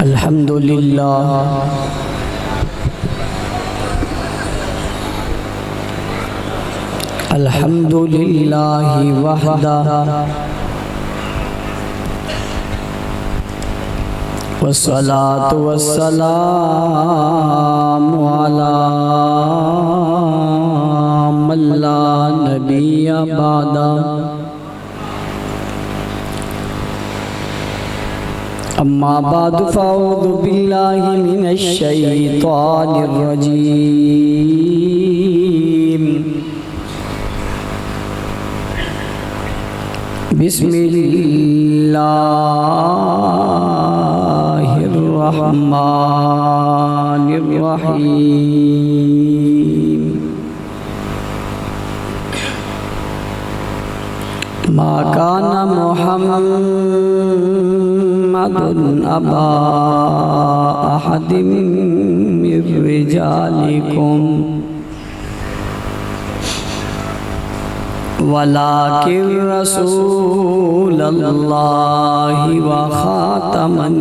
अल्हम्दुलिल्लाह अल्हम्दुलिल्लाहि वहदा वस्सलातु वस्सलामु अला मन ला नबिय्य बअदा। अम्मा बादु फ़अऊज़ु बिल्लाहि मिनश शैतानिर रजीम। बिस्मिल्लाहिर रहमानिर रहीम। मा काना मुहम्मदुन अबा अहदिम मिर रिजालिकुम वलाकिन रसूलल्लाहि व खातमन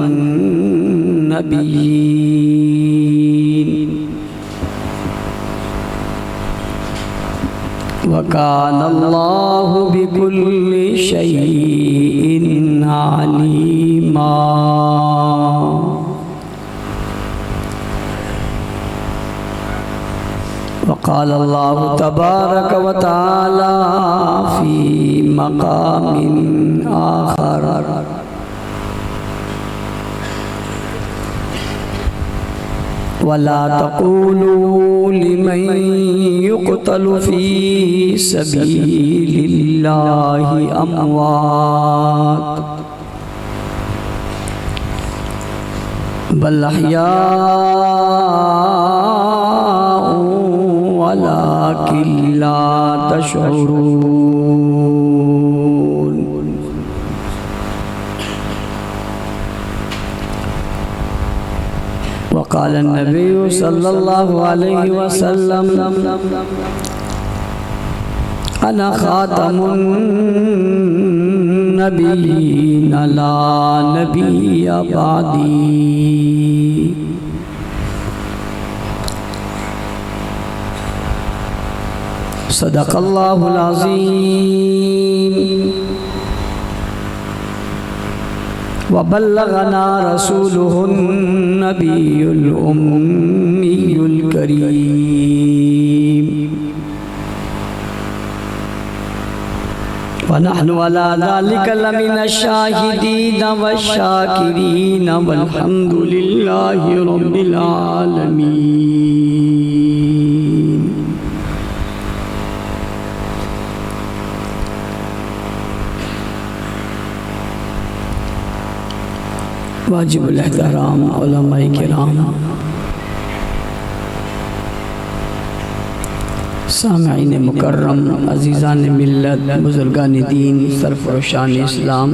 नबिय्यीन व कानल्लाहु बिकुल्लि शैइन अलीमा। वक़ाल अल्लाहु तबारक व तआला फ़ी मक़ामिन आख़र। वला तक़ूलू लिमन युक़तलु फ़ी सबीलिल्लाहि अमवात बल अहयाउ वलाकिन ला तशऊरून। वक़ाल नबी सल्लल्लाहु अलैहि वसल्लम अना खातमुन नबिय्यीन ला नबिय्य बअदी। सदक़ल्लाहुल अज़ीम व बल्लगना रसूलुहुन नबियुल उम्मियुल करीम व नहनु अला ज़ालिका लमिनश शाहिदीन वश्शाकिरीन वल्हम्दुलिल्लाहि रब्बिल आलमीन। वाजिबुल एहतराम उलमाए किराम, सामईन मुकर्रम, अज़ीज़ान मिल्लत, बुज़ुर्गान दीन, सरफ़रोशान इस्लाम,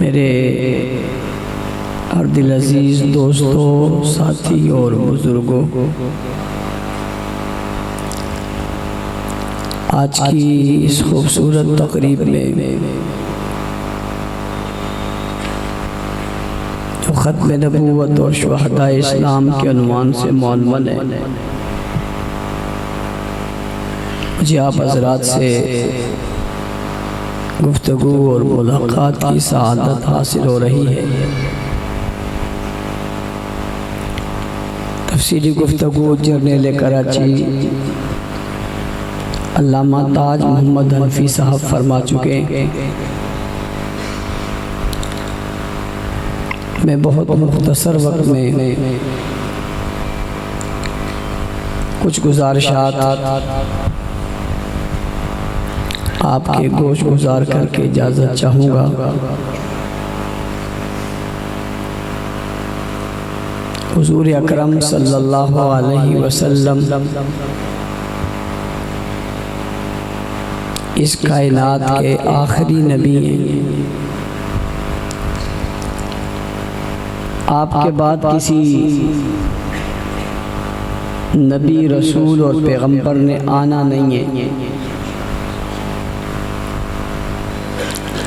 मेरे अर्दिल अज़ीज़ दोस्तों, साथी और बुज़ुर्गों, आज की इस खूबसूरत तक़रीब में जो ख़त्म नबूवत और शुहदाए इस्लाम के उन्वान से मौनवन है, मुझे आप हज़रात से गुफ्तगू और मुलाक़ात की सआदत हासिल हो रही है। तफ़सीली गुफ्तगू जर्नल कराची अल्लामा ताज मोहम्मद हनफी साहब फरमा चुके हैं। मैं बहुत मुख्तसर वक्त में कुछ गुजारिशात आपके गोश गुजार करके इजाज़त चाहूँगा। हुज़ूर अकरम सल्लल्लाहु अलैहि वसल्लम इस कायनात के आखिरी नबी हैं। आपके बाद किसी नबी, रसूल और पैगंबर ने आना नहीं है।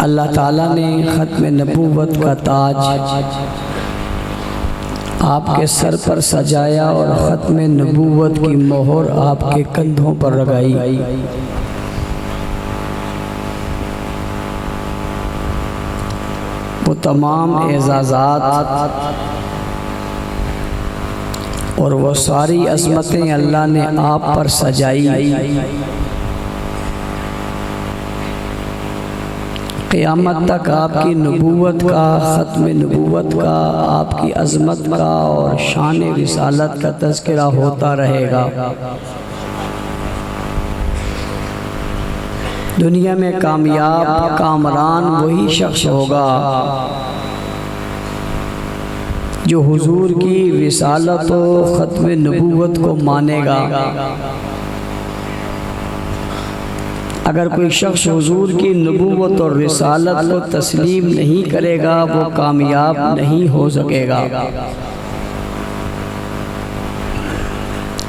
अल्लाह ताला ने ख़त्म नबूवत का ताज आपके सर पर सजाया और ख़त्म नबूवत की मोहर आपके कंधों पर लगाई। वो तमाम एजाज़ात और वो सारी अज़मतें अल्लाह ने आप पर सजाई। क़यामत तक आपकी नबूवत का, ख़त्म नबूवत का, आपकी अज़मत का और शान रिसालत का तज़किरा होता रहेगा। दुनिया में कामयाब कामरान वही शख्स होगा जो हुजूर की रिसालत और ख़त्म नबूवत को मानेगा। अगर कोई शख्स हुजूर की नबूवत और रिसालत को तस्लीम नहीं करेगा वो कामयाब नहीं हो सकेगा।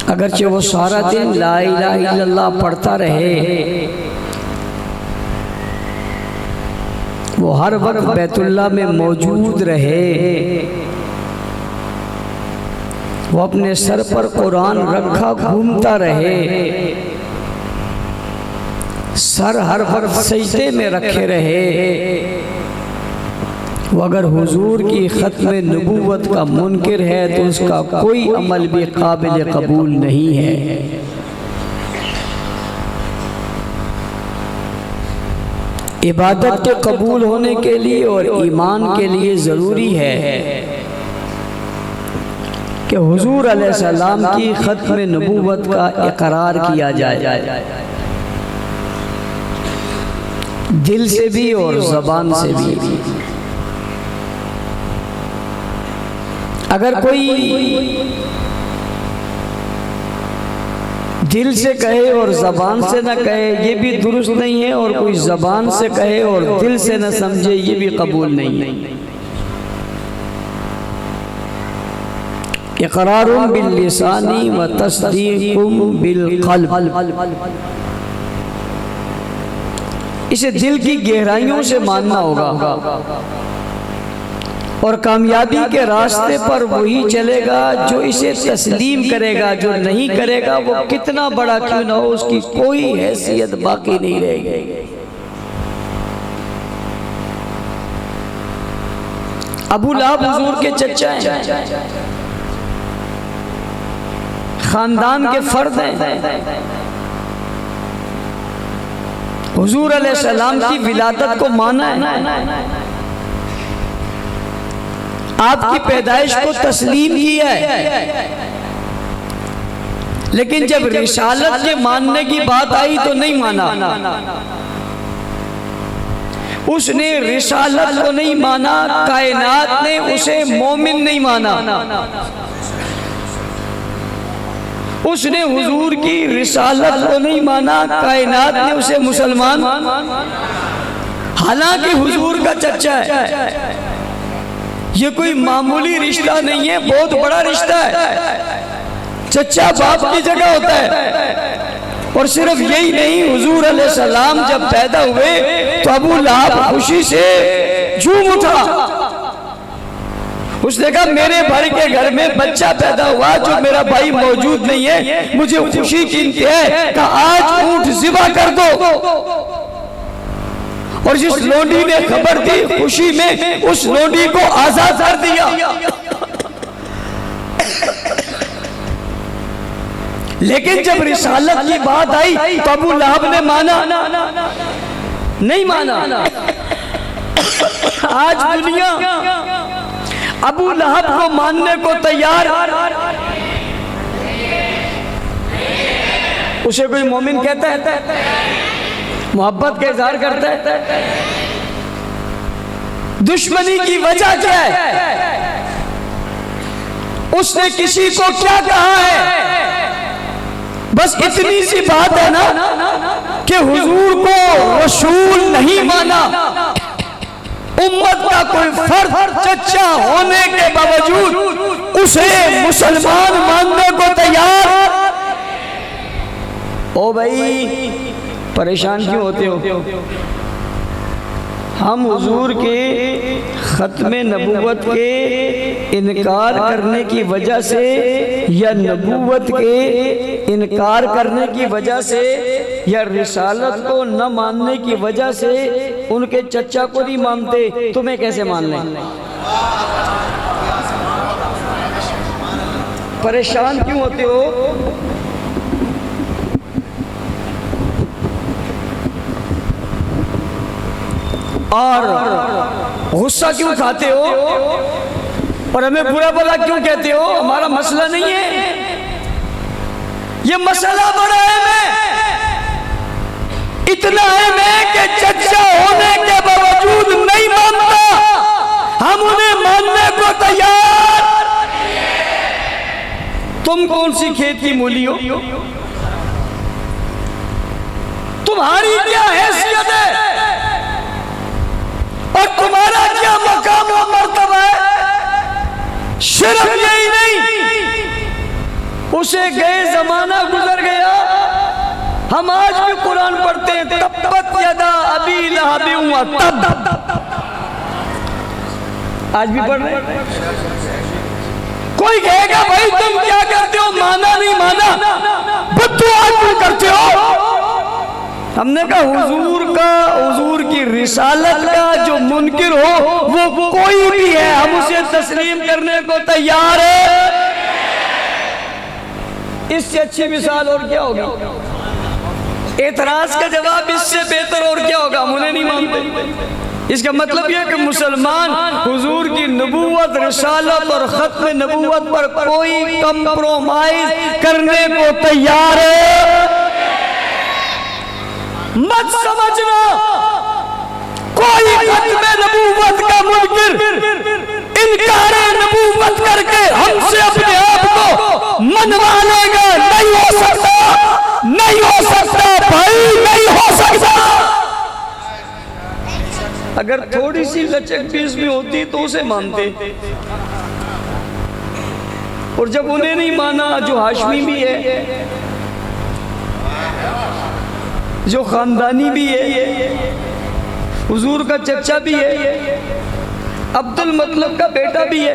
अगरचे वो सारा दिन ला इलाहा इल्लल्लाह पढ़ता रहे, वो हर वक्त बैतुल्लाह में मौजूद रहे, वो अपने सर पर कुरान रखा घूमता रहे, सर हर वक्त सजदे में रखे रहे, वो अगर हुजूर की ख़त्म नबूवत का मुनकिर है तो उसका कोई अमल भी काबिल कबूल नहीं है। इबादत के कबूल होने के लिए और ईमान के लिए ज़रूरी है कि हुजूर अलैहिस्सलाम की ख़त्म नबूवत का इकरार किया जाए, दिल से भी और ज़बान से भी। अगर कोई दिल से कहे और ज़बान से न कहे ये भी दुरुस्त नहीं है, और कोई ज़बान से कहे और दिल से न समझे ये भी कबूल नहीं है। इक़रारुम बिल लिसानी व तस्दीक़ुम बिल क़ल्ब, इसे दिल की गहराइयों से मानना होगा। और कामयाबी के रास्ते पर वही चलेगा जो इसे तस्लीम करेगा। जो नहीं करेगा वो कितना बड़ा क्यों ना हो उसकी कोई हैसियत बाकी नहीं रहेगी। अबू लहब हुजूर के चचा हैं, खानदान के फर्द हैं। हुजूर अलैहिस्सलाम की विलादत को माना है, आपकी पैदाइश को तस्लीम किया है, लेकिन जब रिसालत के मानने की बात आई तो नहीं माना। उसने रिसालत को नहीं माना, कायनात ने उसे मोमिन नहीं माना। उसने हुजूर की रिसालत को नहीं माना, कायनात ने उसे मुसलमान, हालांकि हुजूर का चचा है। ये कोई मामूली रिश्ता नहीं है, बहुत बड़ा रिश्ता है। चचा बाप की जगह होता है। और सिर्फ यही नहीं, हुजूर अलैहिस्सलाम जब पैदा हुए तो अबू लहब खुशी से झूम उठा। उसने कहा मेरे भाई के घर में बच्चा पैदा हुआ जो मेरा भाई मौजूद नहीं है, मुझे खुशी की इंतहा है। कहा आज ऊंट ज़िबा कर दो। और जिस लोंडी ने खबर दी खुशी में उस लोंडी को आजाद कर दिया। लेकिन जब रिसालत की बात आई तो अबू लहब ने माना नहीं माना। आज दुनिया अबू लहब को मानने को तैयार, उसे कोई मोमिन कहता है, मोहब्बत का इजहार करता है। दुश्मनी की वजह क्या है? उसने किसी को क्या कहा है? बस इतनी सी बात है ना कि हुजूर को रसूल नहीं माना। उम्मत का कोई फर्द चचा होने के बावजूद उसे मुसलमान मानने को तैयार। ओ भाई परेशान क्यों होते हो? हम हुजूर के ख़त्म नबूवत के इनकार करने की वजह से या नबूवत के इनकार करने की वजह से या रिसालत को न मानने की वजह से उनके चचा को नहीं मानते, तुम्हें कैसे मान लें? परेशान क्यों होते हो? और गुस्सा क्यों खाते हो? और हमें बुरा भला क्यों कहते हो? हमारा मसला नहीं है, ये मसला बड़ा है। मैं इतना है मैं कि चचा होने के बावजूद नहीं मानता, हम उन्हें मानने को तैयार। तुम कौन सी खेत की मूली हो? तुम्हारी क्या हैसियत है और तुम्हारा क्या मकाम और मर्तबा है? सिर्फ यही नहीं, उसे गए जमाना गुजर गया। हम आज भी कुरान पढ़ते हैं, तब्बत यदा अबी लहब व तब, आज भी पढ़ रहे हैं। कोई कहेगा भाई तुम क्या करते हो, माना नहीं माना, बद्दुआ क्यों करते हो? हमने कहा हुजूर की रिसालत का जो मुनकिर हो वो कोई भी है, हम उसे तस्लीम करने को तैयार है। इससे अच्छी मिसाल और क्या होगी? एतराज का जवाब इससे बेहतर और क्या होगा? हम उन्हें नहीं मानते। इसका मतलब यह कि मुसलमान हुजूर की नबूवत, रिसालत और खत्म नबूवत पर कोई कंप्रोमाइज करने को तैयार है। मत समझना कोई खत्म नबूवत का मुनकिर इनकार नबूवत करके हमसे अपने आप को मनवा लेगा। नहीं हो सकता, नहीं हो सकता भाई, नहीं हो सकता। अगर थोड़ी सी लचक भी इसमें होती तो उसे मानते, और जब उन्हें नहीं माना, जो हाशमी भी है, जो खानदानी भी है, हुजूर का चचा भी है, अब्दुल मतलब का बेटा भी है,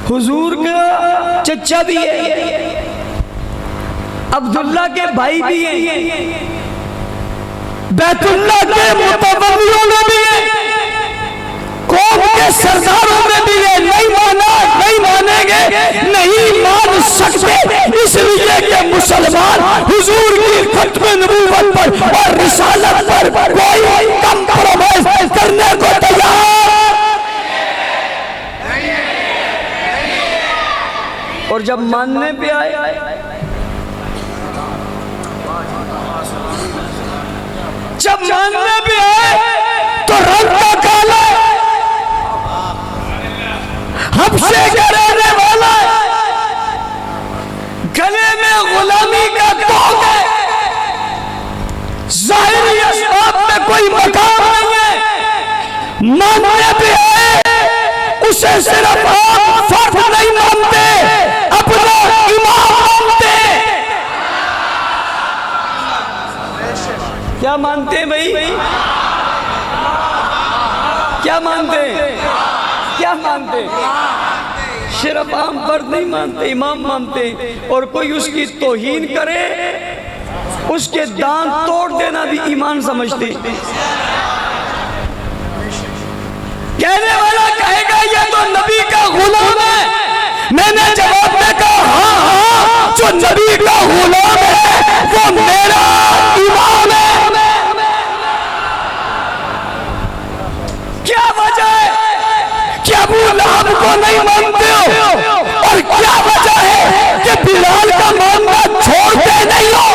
हुजूर का चचा भी है, अब्दुल्ला के भाई भी है, बैतुल्ला के मुतवल्लियों में भी है, कौम के सरदारों में भी है। नहीं माना, नहीं मानेंगे, नहीं मान सकते, इसलिए कि मुसलमान हुजूर की खत्म नबूवत पर और रिसालत पर कोई कंप्रोमाइज करने को तैयार। और जब मानने पे आए, जब मानने पे आए तो रंग का काला, हमसे रहने वाला, गले में गुलामी का तोग है, ज़ाहिरी असबाब में कोई मकाम नहीं है। मानने पे आए उसे सिर्फ आप फर्द नहीं मानते, अपना इमाम मानते। क्या मानते हैं भाई? क्या मानते हैं? क्या मानते? सिर्फ आम फर्द नहीं मानते, इमाम मानते। और कोई उसकी तौहीन करे, उसके दांत तोड़ देना भी ईमान समझते। कहने वाला कहेगा ये तो नबी का गुलाम है। मैंने जवाब में कहा हाँ हाँ, जो नबी का गुलाम है वो मेरा इमाम है। क्या वजह है कि अबू लहब को नहीं मानते हो? और क्या वजह है कि बिलाल का मानना छोड़ते नहीं हो?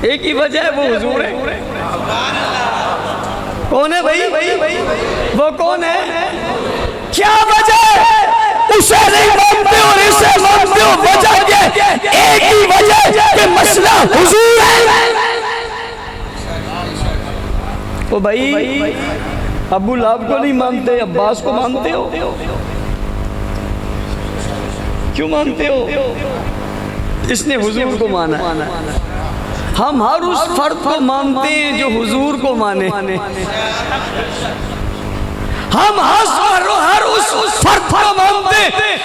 एक ही वजह है, वो हुजूर है। कौन है भाई? वो कौन है? क्या वजह है? उसे नहीं मानते और इसे मानते हो। वजह क्या? एक ही वजह कि मसला हुजूर है। तो भाई अबू लहब को नहीं मानते, अब्बास को मानते हो। क्यों मानते हो? इसने हुजूर को माना। हम हर उस फर्द को मानते हैं जो हुजूर को माने। हम हर उस फर्द को मानते,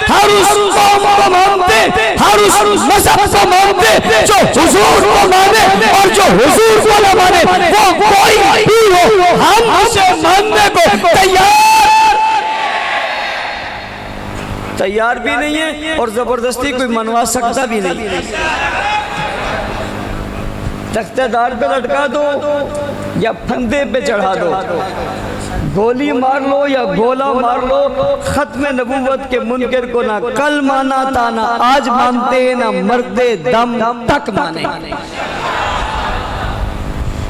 हर उस कौम को मानते, हर उस मजहब को मानते जो हुजूर को माने, और जो हुजूर को न माने वो कोई भी हो, हम उसे मानने को तैयार भी नहीं है और जबरदस्ती कोई मनवा सकता भी नहीं। तख्तेदार पे लटका दो या फंदे पे चढ़ा दो, गोली मार लो या गोला मार लो, खत्म नबूवत के मुनकर को ना कल माना था, ना आज मानते, ना मरते दम तक माने।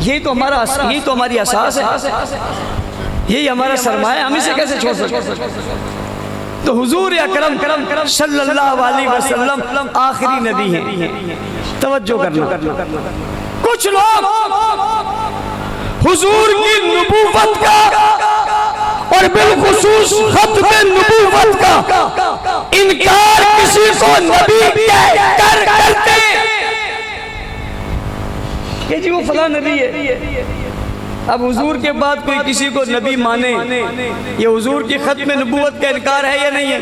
यही तो हमारी असास है, यही हमारा सरमाया, हम इसे कैसे छोड़ सकते। तो हुजूर अकरम सल्लल्लाहु अलैहि वसल्लम आखिरी नबी हैं। तवज्जो करना, कुछ लोग हुजूर की नबूवत का और बिलखुसूस खत्म नबूवत का इनकार किसी को नबी कहकर करते कि जी वो फला नबी है। अब हुजूर के बाद कोई किसी को नबी माने, ये हुजूर की खत्म नबूवत का इनकार है या नहीं है?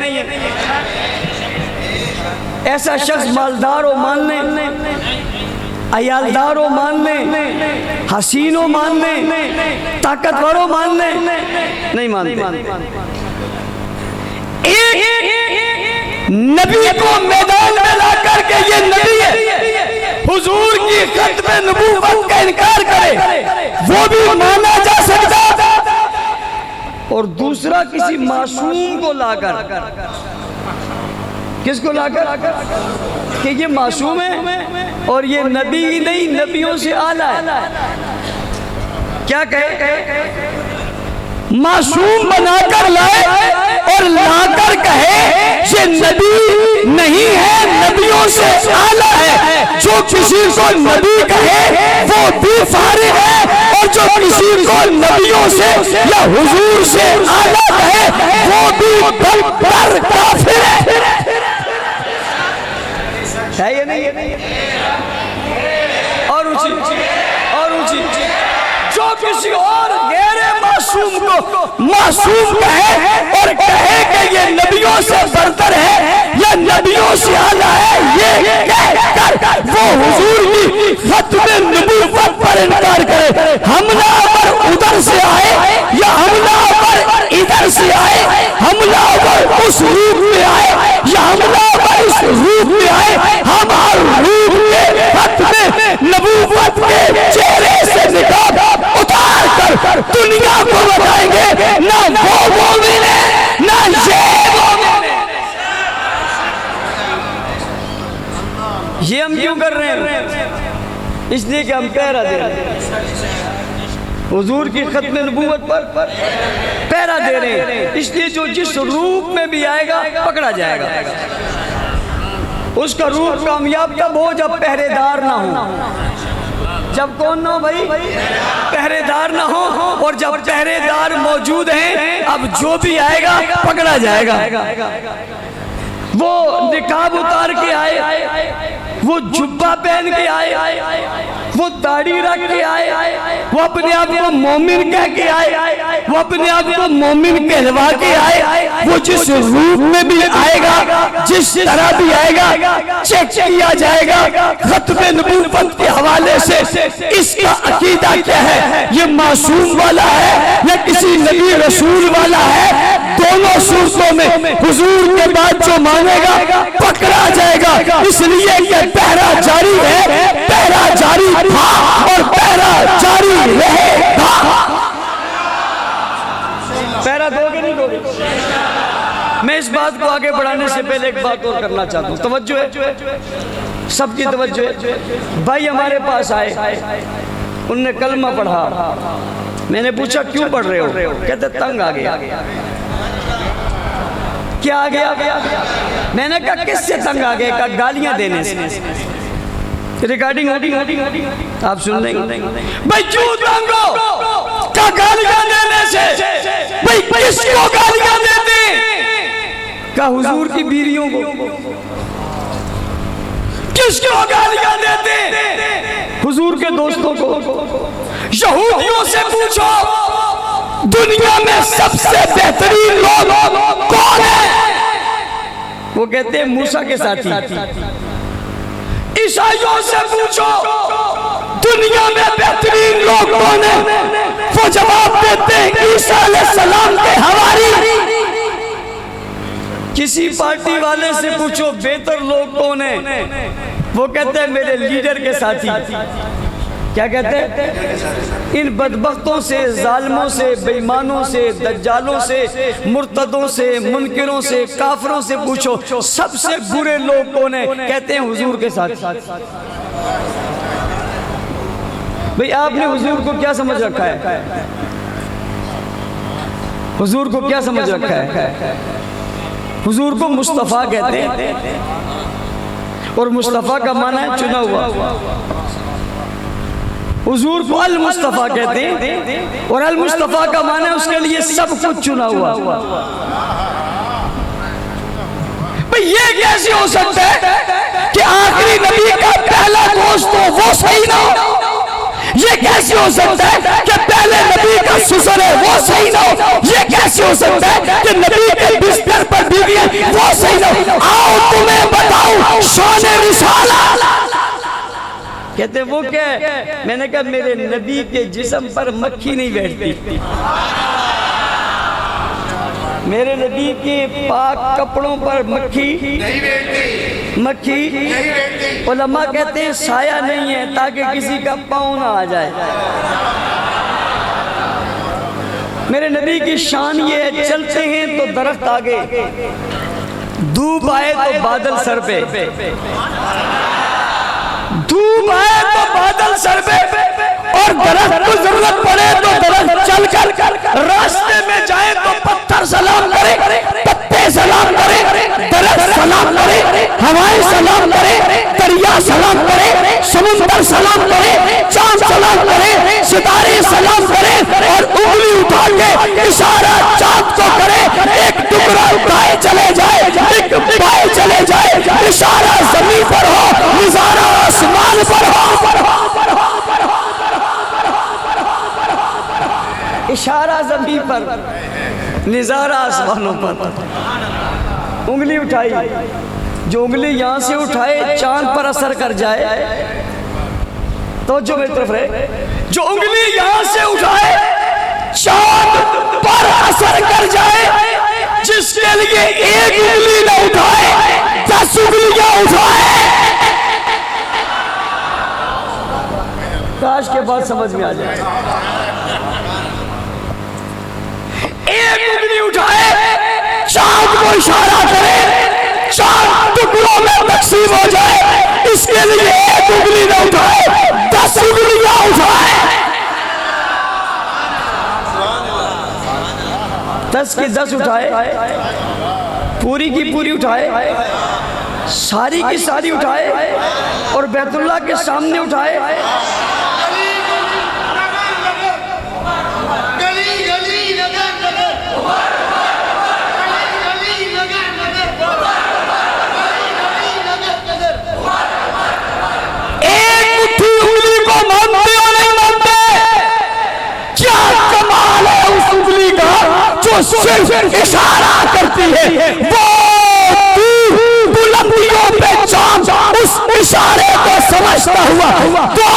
ऐसा शख्स मालदार हो मान ले, अयालदार हो मान ले, हसीन हो मान ले, ताकतवर हो मान ले, नहीं मानते। एक नबी को मैदान में ला करके ये नबी है हुजूर की खत्म नबूवत का इनकार करे, वो भी माना जा सकता, और दूसरा किसी मासूम को लाकर, किसको लाकर कि ये मासूम है और ये नबी ही नहीं नबियों से आला है, क्या कहे? मासूम बनाकर लाए और लाकर कहे ये नबी नहीं है नबियों से आला है। जो किसी को नबी कहे वो भी फारिग है, और जो किसी को नबियों से या हुजूर से आला कहे वो भी बदतर काफिर है ये नहीं? और ऊंची जो किसी और गैरे मासूम को मासूम कहे और कहे कि ये नबियों से बरतर है या नबियों से आला है, ये कहकर वो हुजूर की खत्म नबूवत पर इनकार करे। हमलावर उधर से आए या हमलावर इधर से आए, हमलावर उस रूप में आए या हमलावर उस रूप में आए, हम हर रूप के खत्म नबूवत के चेहरे से निकाब उतार कर दुनिया को बताएंगे ना वो मोमिन है ना ये मोमिन है। ये हम क्यों कर रहे हैं? इसलिए कि हम पहरा दे रहे हैं, हुजूर की खत्म नबूवत पर पहरा दे रहे हैं, इसलिए जो जिस रूप में भी आएगा पकड़ा जाएगा। उसका रूप कामयाब तब हो जब पहरेदार ना हो। जब कौन ना हो भाई? पहरेदार ना हो, और जब पहरेदार मौजूद हैं अब जो भी आएगा पकड़ा जाएगा। वो निकाब उतार के आए, वो जुब्बा पहन के आए, वो दाढ़ी रख के आए, वो अपने आप को मोमिन कह के आए, वो अपने आप को मोमिन कहलवा के आए, वो जिस रूप में भी आएगा, जिस तरह भी आएगा, चेक किया जाएगा खत्म नबूवत के हवाले से इसका अकीदा क्या है, ये मासूम वाला है या किसी नबी रसूल वाला है। दोनों सूरतों में हुजूर के बाद जो मानेगा पकड़ा जाएगा। इसलिए ये पहरा जारी है, पहरा जारी था और पहरा जारी रहेगा। पहरा दोगे नहीं दोगे? मैं इस बात को आगे बढ़ाने से पहले एक बात और करना चाहता हूँ। तवज्जो है, सबकी तवज्जो है। भाई हमारे पास आए, उनने कलमा पढ़ा, मैंने पूछा क्यों पढ़ रहे हो? कहते तंग आ गया। क्या आ गया? मैंने कहा किससे तंग आ गया? कहा गालियां देने से। रिकॉर्डिंग होगी, आप सुन लेंगे। भाई क्यों तंग हो? क्या गालियां देने से? भाई किसको गालियां देते? क्या हुजूर की बीवियों को? किसको गालियां देते? हुजूर के दोस्तों को, यहूदियों से पूछो दुनिया में सबसे बेहतरीन लोग कौन है? वो कहते हैं मूसा के साथी। ईसाइयों से पूछो दुनिया में बेहतरीन लोग कौन है? वो जवाब देते हैं ईसा अलैहिस्सलाम के हवारी। किसी पार्टी वाले से पूछो बेहतर लोग कौन है? वो कहते हैं मेरे लीडर के साथी। क्या कहते हैं? इन बदबख्तों से, जालिमों से, बेईमानों से, दज्जालों से, मुर्तदों से, मुनकिरों से, काफिरों से पूछो सबसे बुरे लोग कौन है? कहते हैं हुजूर के साथ। भाई आपने हुजूर को क्या समझ रखा है? हुजूर को क्या समझ रखा है? हुजूर को मुस्तफ़ा कहते हैं, और मुस्तफ़ा का माना है चुना हुआ। हुजूर को अल मुस्तफ़ा कहते हैं, और अल मुस्तफ़ा का माना है उसके लिए सब कुछ चुना हुआ। भाई ये कैसे हो सकता है कि आखिरी नबी का पहला दोस्त हो वो सही ना हो? ये कैसे हो सकता है कि पहले नबी का ससुर है वो सही ना हो? ये कैसे हो सकता है कि नबी के बिस्तर पर बीवी है वो सही ना हो? आओ तुम्हें बताऊं शान रिसाला। कहते वो क्या है? मैंने कहा मेरे नबी के जिस्म पर मक्खी नहीं बैठती, मेरे नबी के पाक कपड़ों पर मक्खी नहीं बैठती। मक्खी उलमा कहते हैं साया नहीं है ताकि किसी का पाँव ना आ जाए। मेरे नबी की शान ये है, चलते हैं तो दरख्त आगे, धूप आए तो बादल सर पे, धूप आए तो बादल सर पे, और दरख्त को जरूरत पड़े तो दरख्त चल कर रास्ते में जाए तो पत्थर सलाम करे, पत्ते सलाम करे, दरख्त सलाम करे, हवाएं सलाम करे, दरिया सलाम करे, समुद्र सलाम करे, चांद सलाम करे, सितारे सलाम करे, और उंगली उठा के इशारा चांद को करे, एक टुकड़ा उठाए चले जाए, एक बाएं चले जाए, इशारा जमीन पर हो, निजारा आसमान पर हो, इशारा जमीन पर, निजारा आसमानों पर। उंगली उठाई, जो उंगली यहां से उठाए चांद पर असर कर जाए, तो जो मेरी तरफ रहे, जो उंगली यहां से उठाए चांद पर असर कर जाए, जिसके लिए एक उंगली न उठाए 10 उंगलियां उठाए। काश के बाद समझ में आ जाए। एक उंगली उठाए चांद को इशारा करे, चांद टुकड़ों में तकसीम हो जाए, इसके लिए एक उंगली न उठाए 10 उंगलियां उठाए। 10 की 10 उठाए, पूरी की पूरी उठाए, सारी की सारी उठाए, और बैतुल्लाह के सामने उठाए। सिर्फ इशारा करती है, वो बुलंदियों पे चांद उस इशारे को समझता हुआ 2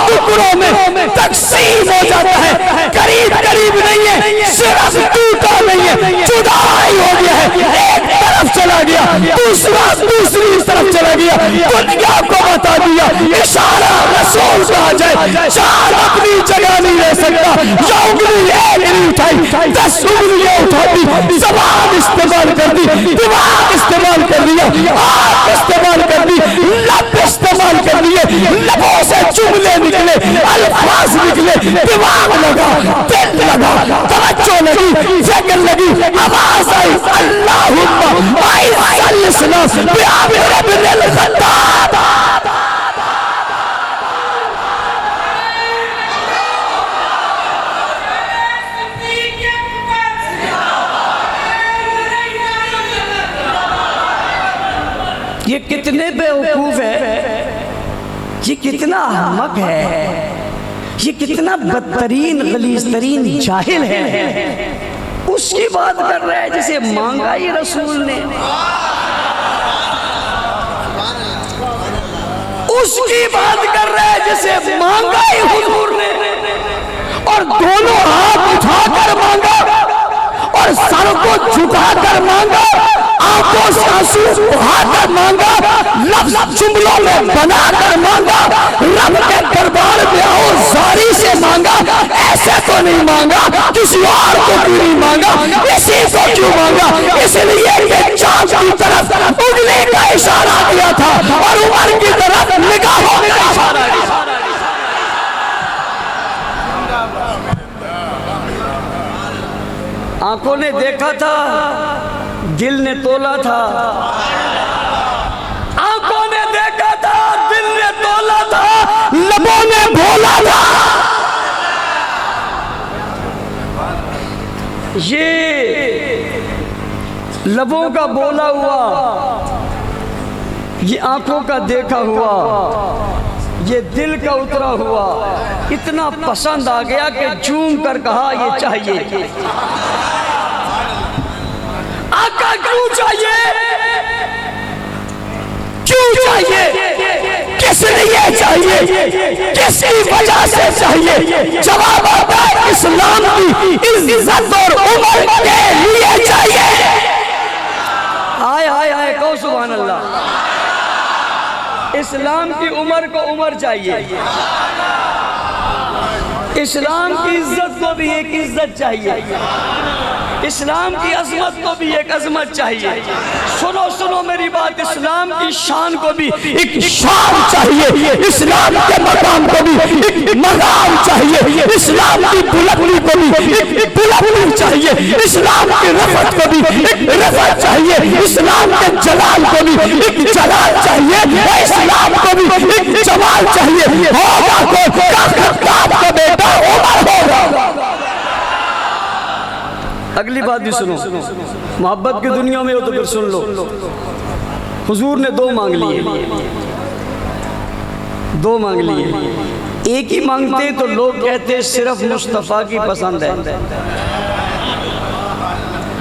टुकड़ों में तकसीम हो जाता है। करीब करीब नहीं है, सिर्फ टूटा नहीं है, जुदाई हो गया है। एक तरफ चला गया, दूसरा दूसरी तरफ चला गया, दुनिया को बता दिया इशारा रसूल कहा जाए। चांद अपनी जगह नहीं रह सकता, या उंगली एक नहीं उठाई 10 उंगलियां उठाती, जबान इस्तेमाल कर दी, दिमाग इस्तेमाल कर दिया, आंख इस्तेमाल कर दी, लब इस्तेमाल कर दिए, लबों से जुमले निकले, अल्फाज निकले, दिमाग लगा, दिल लगा, तवज्जो लगी, फिक्र लगी, आवाज आई, अल्लाहुम्मा आइज़्ज़िल बिआबि रब्बिल ख़त्ताब। ये कितने बेवकूफ है ये कितना अहमक है, ये कितना बदतरीन गलीज तरीन जाहिल है। उसकी बात कर रहा है जिसे मांगा ही रसूल ने, उसकी बात कर रहा है जिसे मांगा ही हुजूर ने, और दोनों हाथ उठाकर मांगा और सर को झुकाकर मांगा, आंखों से आंसू बहाकर मांगा, लफ्ज जुमलों में बनाकर मांगा, रब के दरबार में आओ जारी से मांगा। ऐसे तो नहीं मांगा, किसी और को क्यों नहीं मांगा, इसी को क्यों मांगा? इसलिए कि चांद की तरफ उंगली का इशारा किया था और उमर की तरफ निगाहों का इशारा किया। आंखों ने देखा था, दिल ने तोला था। आंखों ने देखा था, दिल ने तोला था, लबों ने भोला था। ये लबों का बोला हुआ, ये आंखों का देखा हुआ, ये दिल का उतरा हुआ इतना पसंद आ गया कि झूम कर कहा ये चाहिए। आका क्यों चाहिए, क्यों चाहिए, किस लिए चाहिए, किसकी वजह से चाहिए? जवाब आता है इस्लाम की इज्जत और उम्र के लिए चाहिए। आए आए आए कहो सुभान अल्लाह। इस्लाम की उम्र को उम्र चाहिए, इस्लाम की इज्जत को भी एक इज्जत चाहिए, इस्लाम की अजमत को भी एक अजमत चाहिए। सुनो सुनो मेरी बात, इस्लाम की शान को भी एक शान चाहिए, इस्लाम के मकाम को भी एक मकाम चाहिए, इस्लाम की बुलंदी को भी एक बुलंदी चाहिए, इस्लाम की रफत को भी एक रफत चाहिए, इस्लाम के जलाल को भी एक जलाल चाहिए, इस्लाम को भी एक जमाल चाहिए। होगा को बेटा उमर होगा। अगली बात भी सुनो, मोहब्बत की दुनिया में हो तो फिर सुन लो। हुजूर ने दो मांग लिए, दो मांग लिए। एक ही मांगते तो लोग कहते सिर्फ मुस्तफ़ा की पसंद है।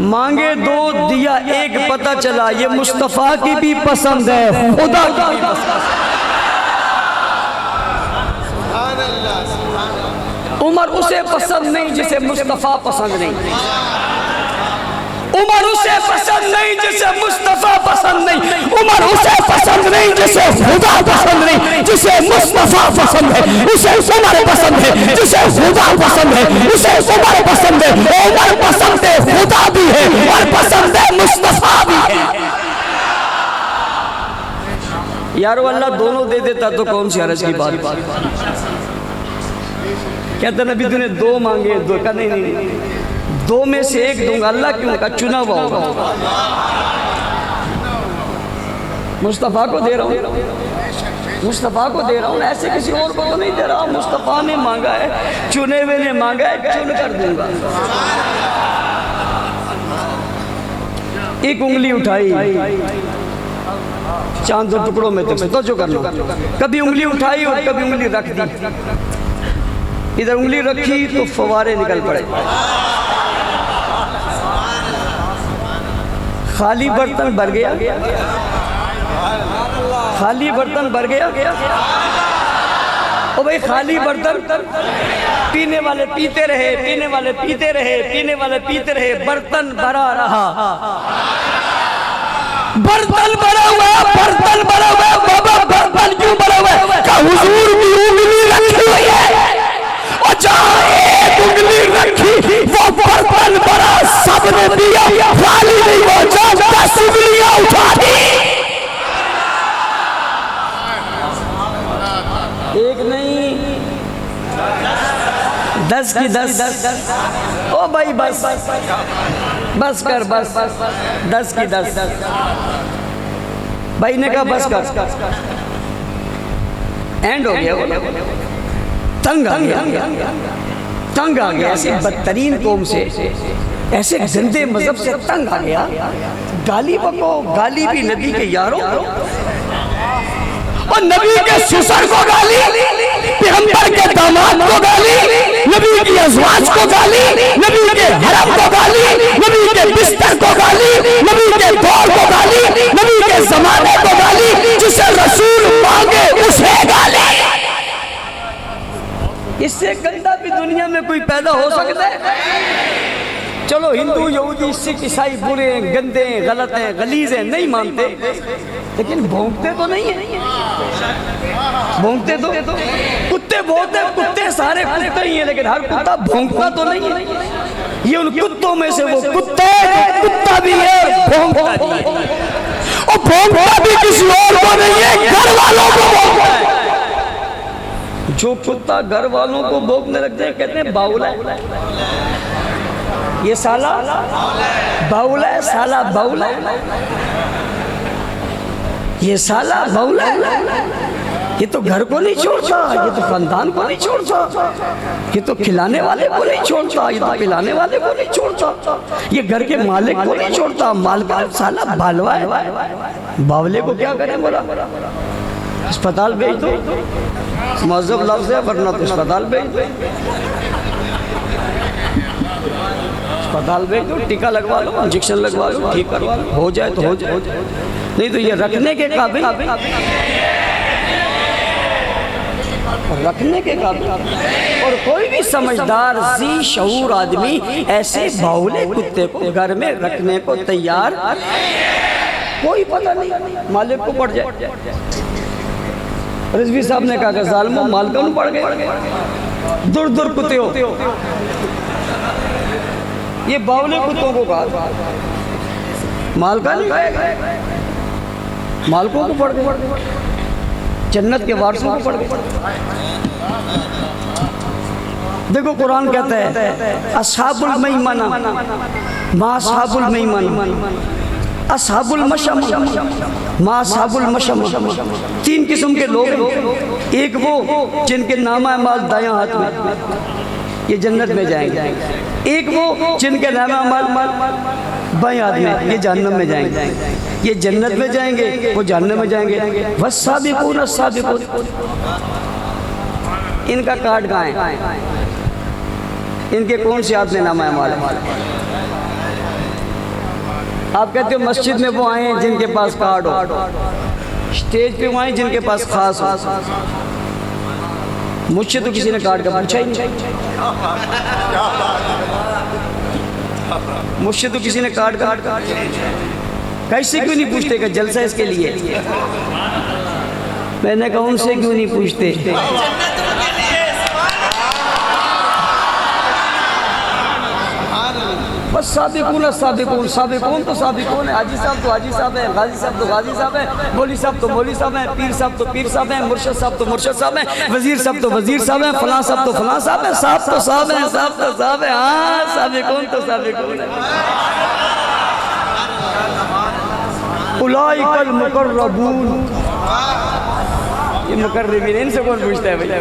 मांगे दो, दिया एक, पता चला ये मुस्तफ़ा की भी पसंद है, खुदा की भी पसंद है। उमर उसे पसंद नहीं जिसे मुस्तफ़ा पसंद नहीं, उमर उसे पसंद नहीं जिसे मुस्तफ़ा पसंद नहीं, उमर उसे पसंद नहीं जिसे खुदा पसंद नहीं, जिसे मुस्तफ़ा पसंद है उसे उमर पसंद है, जिसे खुदा पसंद है उसे उमर पसंद है। उमर पसंद है, खुदा भी है और पसंद है मुस्तफ़ा भी है। यारो अल्लाह दोनों दे देता तो कौन सी हरज की बात। कहते नबी तूने दो मांगे, दो का नहीं, दो में से एक दूंगा। अल्लाह क्यों का चुना हुआ होगा, मुस्तफ़ा को दे रहा हूँ, मुस्तफ़ा को दे रहा हूँ, ऐसे किसी और को तो नहीं दे रहा। मुस्तफ़ा ने मांगा है, चुने हुए ने मांगा है, चुन कर दूंगा। एक उंगली उठाई चांद दो टुकड़ों में, तो जो कर लो, कभी उंगली उठाई और कभी उंगली रख दी। इधर उंगली रखी तो फवारे निकल पड़े, खाली बर्तन भर गया, खाली बर्तन भर गया। ओ भाई खाली बर्तन, पीने वाले पीते रहे, पीने वाले पीते रहे, पीने वाले पीते रहे, बर्तन भरा रहा। बर्तन भरा हुआ, बर्तन भरा हुआ, बाबा बर्तन क्यों भरा हुआ है? क्या हुजूर की उंगली रखी हुई है, और जहाँ एक उंगली रखी वो बर्तन भरा, सबने दिया, खाली नहीं हो, 10 उंगलियां उठा दी। एक नहीं 10 की 10। ओ भाई बस बस कर, बस 10 की 10। भाई ने कहा बस कर, एंड हो गया, तंग आ गया, तंग आ गया। ऐसे बदतरीन कौम से, ऐसे गंदे मजहब से तंग आ गया। गाली बको, गाली भी नबी के यारों, और नबी के सुसर को गाली अज़वाज को गाली, नबी के हरम को गाली, नबी के बिस्तर को गाली, नबी के दौर को गाली, नबी के जमाने को गाली, जिसे रसूल मांगे उसे गाली। इससे गंदा भी दुनिया में कोई पैदा हो सकता है? चलो हिंदू यहूदी सिख ईसाई बुरे हैं, गंदे हैं, गलत हैं, गलीज हैं, नहीं मानते, लेकिन भौंकते तो नहीं है। भौंकते तो कुत्ते बहुत है, कुत्ते सारे कुत्ते ही हैं, लेकिन हर कुत्ता भौंकता तो नहीं है। ये उन कुत्तों में से वो कुत्ता है, कुत्ता भी है, भौंकता भी है, और भौंकता भी किसी और को नहीं है, घर वालों को भौंकता है। जो कुत्ता घर वालों को भौंकने लगते हैं कहते हैं बाउला है, ये साला बाउला है, साला बाउला है, ये साला बाउला है। ये तो घर को नहीं छोड़ता, ये तो खानदान को नहीं छोड़ता, ये तो खिलाने वाले को नहीं छोड़ता, ये तो पिलाने वाले को नहीं छोड़ता, ये घर के मालिक को नहीं छोड़ता। मालका साला बालवा है, बावले को क्या करें? बोला अस्पताल भेज दो, मज़हब लफ्ज़ है, वरना तो अस्पताल भेज दो, अस्पताल भेज दो, टीका लगवा लो, इंजेक्शन लगवा लो, ठीक करवा लो, हो जाए तो हो जाए, नहीं तो ये रखने के काबिल, रखने के काबिल। और कोई भी समझदार जी शऊर आदमी ऐसे बावले कुत्ते को घर में रखने को तैयार, कोई पता नहीं मालिक को पड़ जाए। रिजवी साहब ने कहा कि जालिमों मालिकों को पड़ गए, दूर दूर कुत्ते हो। ये बावले कुत्तों को कहा, मालका नहीं खाएगा, मालकों को पड़ गए, जन्नत के वारसों को पड़ गए। देखो कुरान कहता है अस्हाबुल मैमना मा अस्हाबुल मैमना, अस्हाबुल मशअमा मा अस्हाबुल मशअमा। तीन किस्म के लोग हैं, एक वो जिनके नामा माल दायां हाथ में, ये जन्नत में जाएंगे। एक वो जिनके नामा माल बाएं हाथ में, ये जहन्नम में जाएंगे। ये जन्नत में जाएंगे, वो जहन्नम में जाएंगे। वस्साबिकून अस्साबिकून, इनका कार्ड कहाँ है? इनके कौन से हाथ में नामा माल? आप कहते हो मस्जिद में वो आए हैं जिनके पास कार्ड हो, स्टेज पे वो आए जिनके पास खास हो। मुझसे तो किसी ने कार्ड का पूछा ही नहीं, मुझसे तो किसी ने कार्ड का कैसे क्यों नहीं पूछते कि जलसा इसके लिए? मैंने कहा उनसे क्यों नहीं पूछते? बस साबिकून साबिकून, साबिकून तो साबिकून है, हाजी साहब तो हाजी साहब है, गाजी साहब तो गाजी साहब है, मौली साहब तो मौली साहब है, पीर साहब तो पीर साहब है, मुर्शद साहब तो मुर्शद साहब है, वजीर साहब तो वजीर साहब है, फलां साहब तो फलां साहब है, साहब तो साहब है, साहब तो साहब है। हाँ, साबिकून तो साबिकून है। उलाइकल मुकर्रबून, ये मुकर्रबीन, इनसे कौन पूछता है भैया?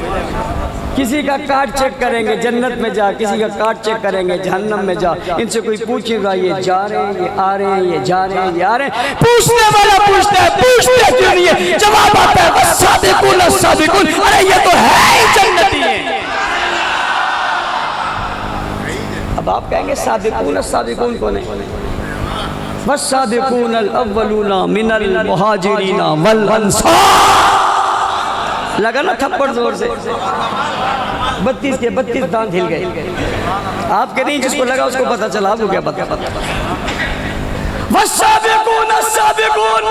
किसी का कार्ड चेक करेंगे जन्नत में जा, किसी का कार्ड चेक करेंगे जहन्नम में जा। इनसे कोई पूछेगा ये जा रहे हैं, ये आ रहे हैं, ये जा रहे हैं, ये आ रहे हैं, पूछने वाला पूछता है, पूछते क्यों नहीं है? जवाब आता है वस्साबिकून अस्साबिकून, अरे ये तो है ही जन्नती है। अब आप कहेंगे साबिकून अस्साबिकून कौन है? वस्साबिकून अल अव्वलूना मिनल मुहाजिरीना वल अंसार। लगा ना थप्पड़ जोर से, 32 के 32 दांत हिल गए। आप कह रही जिसको लगा उसको पता चला, आपको क्या पता? वस्साबिकून अस्साबिकून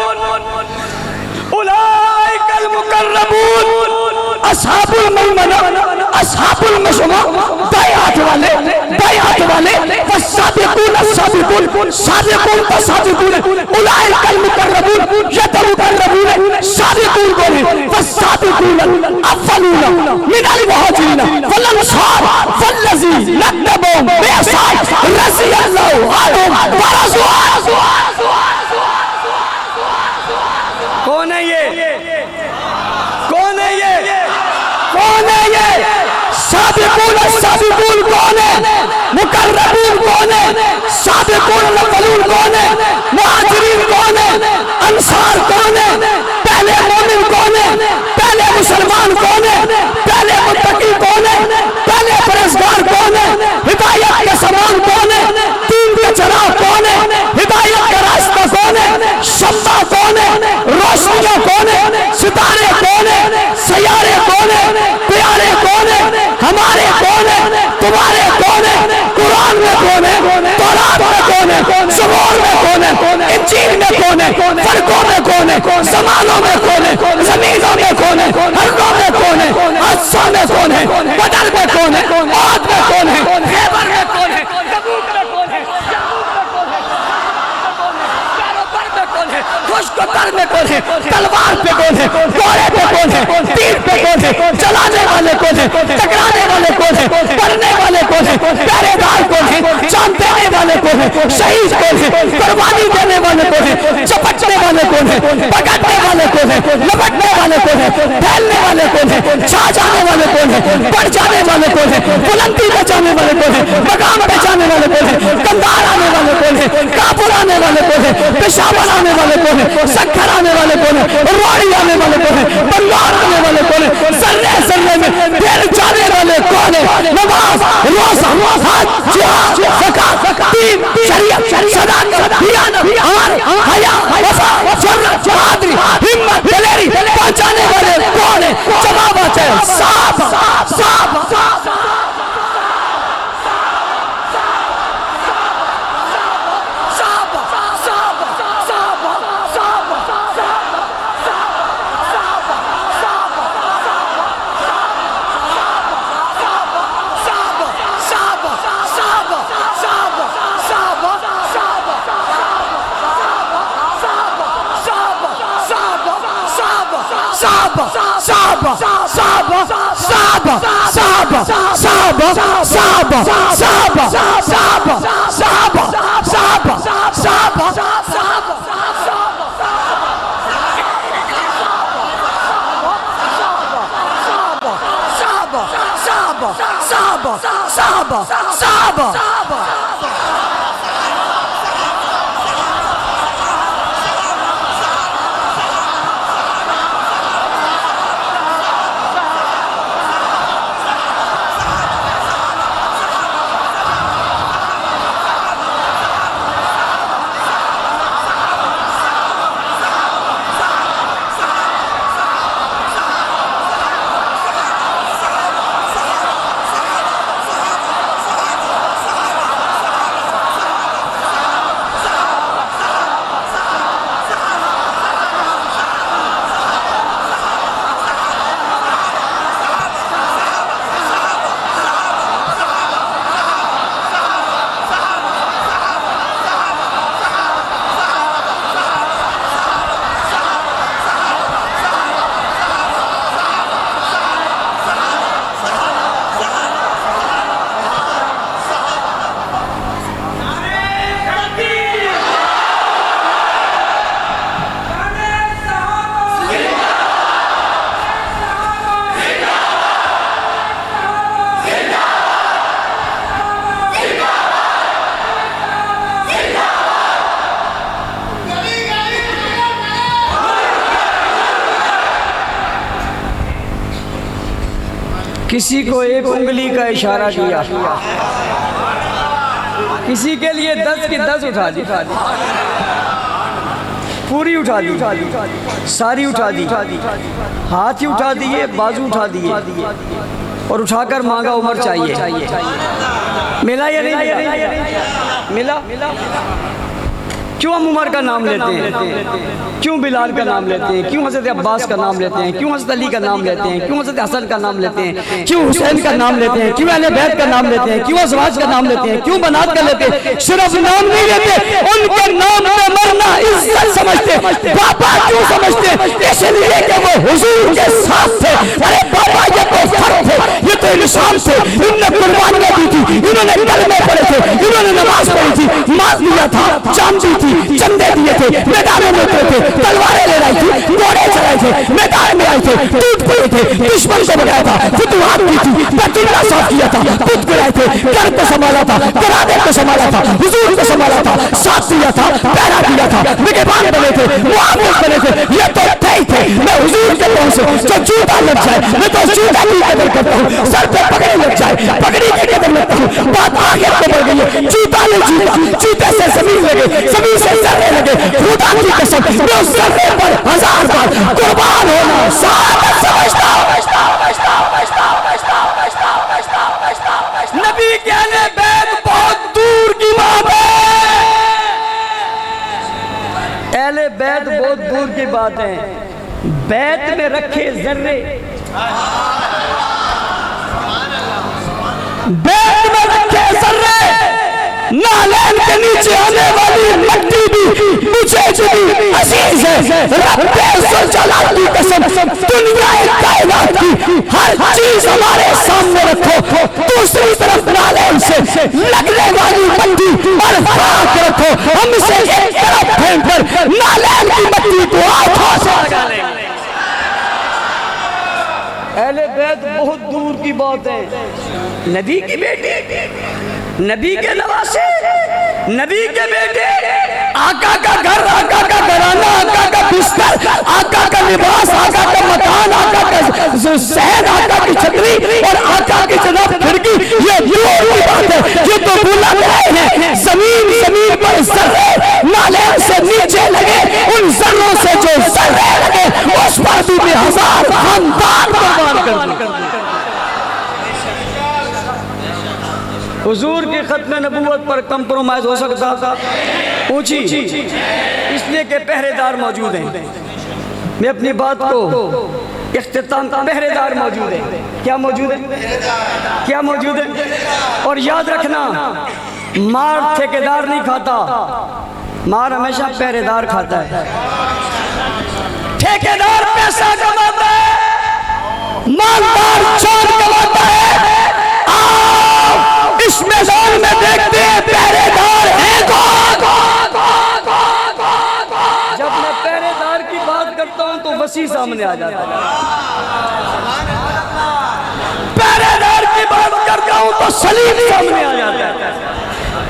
उलाइकल मुकर्रबून अस्हाबुल मैमना अस्हाबुल मशअमा, दाएं हाथ वाले, दाएं हाथ वाले। वस्साबिकून अस्साबिकून, साबिकून तो साबिकून, उलाइकल मुकर्रबून, ये तो मुकर्रबून साबिकून बोले। वस्साबिकून अव्वलून मिनल मुहाजिरीन वल अंसार वल्लज़ीना तबऊहुम बिइहसान रज़ियल्लाहु अन्हुम व रज़ू अन्हु। कौन है ये? कौन है ये? कौन है ये? साबिकून अस्साबिकून कौन है? मुकर्रबून कौन है? साबिकून अव्वलून कौन है? मुहाजिरीन कौन है? अंसार कौन है? पहले मोमिन कौन है? पहले मुसलमान कौन है? पहले मुत्तकी कौन है? पहले परहेज़गार कौन है? ज़बूर में कौन है, इंजील में कौन है, फर्कों में कौन है, ज़मानों में कौन है, ज़मीनों में कौन है, हर्रों में कौन है, हादसों में कौन है, बदर में कौन है, औद में कौन है, खैबर में कौन है, तबूक में कौन है, यरमूक में कौन है, कारोबार में कौन है, खुशकुतर में कौन है, तलवार पे कौन है, घोड़े पे कौन है, तीर पे कौन है, चलाने वाले कौन है, टकराने वाले कौन है, पढ़ने वाले कौन है, पहरेदार कौन है, जान देने वाले कौन है, शहीद कौन है, कुर्बानी देने वाले कौन है, चपटने वाले कौन है, पकड़ने वाले कौन है, लपटने वाले कौन है, फैलने वाले कौन है, छा जाने वाले कौन है, बढ़ जाने वाले कौन है, बुलंदी पे जाने वाले कौन है, मकाम पे जाने वाले कौन है, कंधार आने वाले कौन है, काबुल आने वाले कौन है, पेशावर आने वाले कौन है, सक्खर आने वाले कौन है, रोड़ी आने वाले कौन है, बंगाल आने वाले कौन है, सर्रे सर्रे में फिर जाने वाले कौन है, नमाज, रोज़ा, हज, जिहाद, ज़कात, दीन, शरीयत, सदाकत, दियानत, हमारे हया, वफा, जुर्रत, बहादुरी, हिम्मत, दिलेरी पहुंचाने वाले कौन है? जवाब है साहब साहब किसी को एक उंगली का इशारा किया, किसी के लिए 10 की 10 उठा दी, पूरी उठा दी, सारी उठा दी, हाथ ही उठा दिए, बाजू उठा दिए और उठाकर मांगा उमर चाहिए। मिला या नहीं मिला? क्यों हम उमर का नाम लेते हैं? क्यों बिलाल का नाम लेते हैं? क्यों हज़रत अब्बास का नाम लेते हैं? क्यों हज़रत अली का नाम लेते हैं? क्यों हज़रत हसन का नाम लेते हैं? क्यों हुसैन का नाम लेते हैं? क्यों अहले बैत का नाम लेते हैं? क्यों अज़वाज का नाम लेते हैं? क्यों बनात का लेते हैं? सिर्फ नाम नहीं लेते, उनके नाम पे मरना इज्जत समझते, बाबा क्यों समझते? इसलिए कि वो हुजूर के साथ थे। अरे बाबा ये तो फर्क थे, ये तो इंसान थे, इन्होंने कुर्बानियां दी थी, इन्होंने कलमे पढ़े थे, इन्होंने नमाज पढ़ी थी, मार दिया था, जान दी थी, चंदे दिए थे, मैदानों में उतरे थे, तलवारें लड़ाई थी, घोड़े चलाए थे, मैदान में आए थे, टूट पड़े थे, दुश्मन को बनाया था, फुतुहात की थी, बैतुल्लाह साफ किया था, खुद गिराए थे, घर को संभाला था, घराने को संभाला था, हुजूर को संभाला था, साथ दिया था, पहरा दिया था, निगहबान बने थे, मुआविज बने थे। ये तो थे ही थे। मैं हुजूर के पास जो जूता लग जाए, मैं तो जूता की कदर करता हूँ, सर पे पगड़ी लग जाए, पगड़ी की कदर लगता हूँ। बात आगे को बढ़ गई है, जूता ले जूता, जूते से जमीन लगे, जमीन से सर्रे लगे, खुदा की कसम मैं उस सर्रे पर 1000 बार कुर्बान होना साबित समझता हूँ। नबी के अहले बैत बहुत दूर की बात है, बैत में रखे जर्रे, बैत में रखे जर्रे, नालैन के नीचे आने वाली मट्टी भी मुझे जुदी अजीज है। रब्बे ज़ुलजलाल की कसम, दुनिया कायनात की हर चीज हमारे सामने रखो, दूसरी तरफ नालैन से लगने वाली मट्टी और फाक रखो, हम इसे एक तरफ फेंक कर नालैन की मट्टी को हाथों से लगा लेंगे। अहले बैत बहुत दूर की बात है, नबी की बेटी, नबी के नवासे, नबी के बेटे, आका का घर, आका का घराना, आका का बिस्तर, आका का लिबास, आका का मकान, आका का शहर, आका की छतरी और आका की जनाब खिड़की, ये दूर की बात है। ये तो भूला गए हैं जमीन, जमीन पर जर्रे नालैन से नीचे लगे, उन जर्रों से जो जर्रे लगे उस पर भी 1000 खानदान कुर्बान कर दिए। हुजूर के खत्म नबूवत पर कंप्रोमाइज हो सकता था? पूछी, इसलिए कि पहरेदार मौजूद हैं। मैं अपनी बात को इख्तिताम, पहरेदार मौजूद है। क्या मौजूद है? क्या मौजूद है? और याद रखना, मार ठेकेदार नहीं खाता, मार हमेशा पहरेदार खाता है। ठेकेदार पैसा कमाता है, मालदार जान कमाता है। इस मैदान में देखते हैं पहरेदार है कौन? जब मैं पहरेदार की बात करता हूं तो वसी सामने आ जाता है। पहरेदार की बात करता हूं तो सलीम सामने आ जाता है।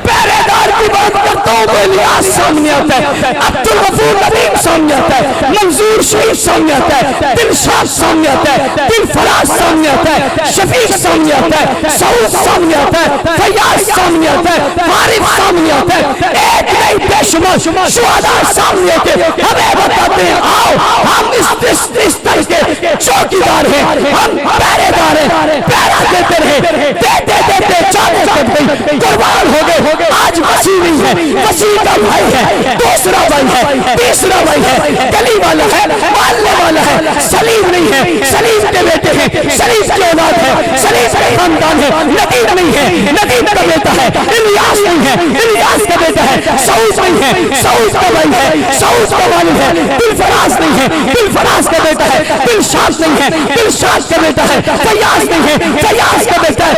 पहरेदार की बात करता हूं तो इलियास सामने आता है, अब्दुल गफूर नदीम सामने आता है, मंजूर शरीफ सामने आता है, दिलशाद सामने आता है, दिलफराज सामने आता है, शफीक सामने आता है, सऊद सामने आता है, फैयाज सामने आता है, फारिफ सामने आता है। एक नहीं बेशुमार शुहदा सामने आते हमें बताते हैं, आओ हम इस तरह के चौकीदार हैं, हम पहरेदार हैं, पहरा देते रहे, देते देते जाने तक कुर्बान हो गए। आज वसी नहीं है, वसी का भाई है, दूसरा भाई है, तीसरा भाई है, गली वाला है, मालने वाला है। सलीम नहीं है, सलीम के बेटे हैं, सलीम की औलाद है, सलीम का खानदान है। नदीम नहीं है, नदीम का बेटा है। इलियास नहीं है, इलियास का बेटा है। सऊद नहीं है, सऊद का भाई है, सऊद का वालिद है। दिलफराज नहीं है, दिलफराज का बेटा है। दिलशाद नहीं है, दिलशाद का बेटा है। फैयाज नहीं है, फैयाज का बेटा है।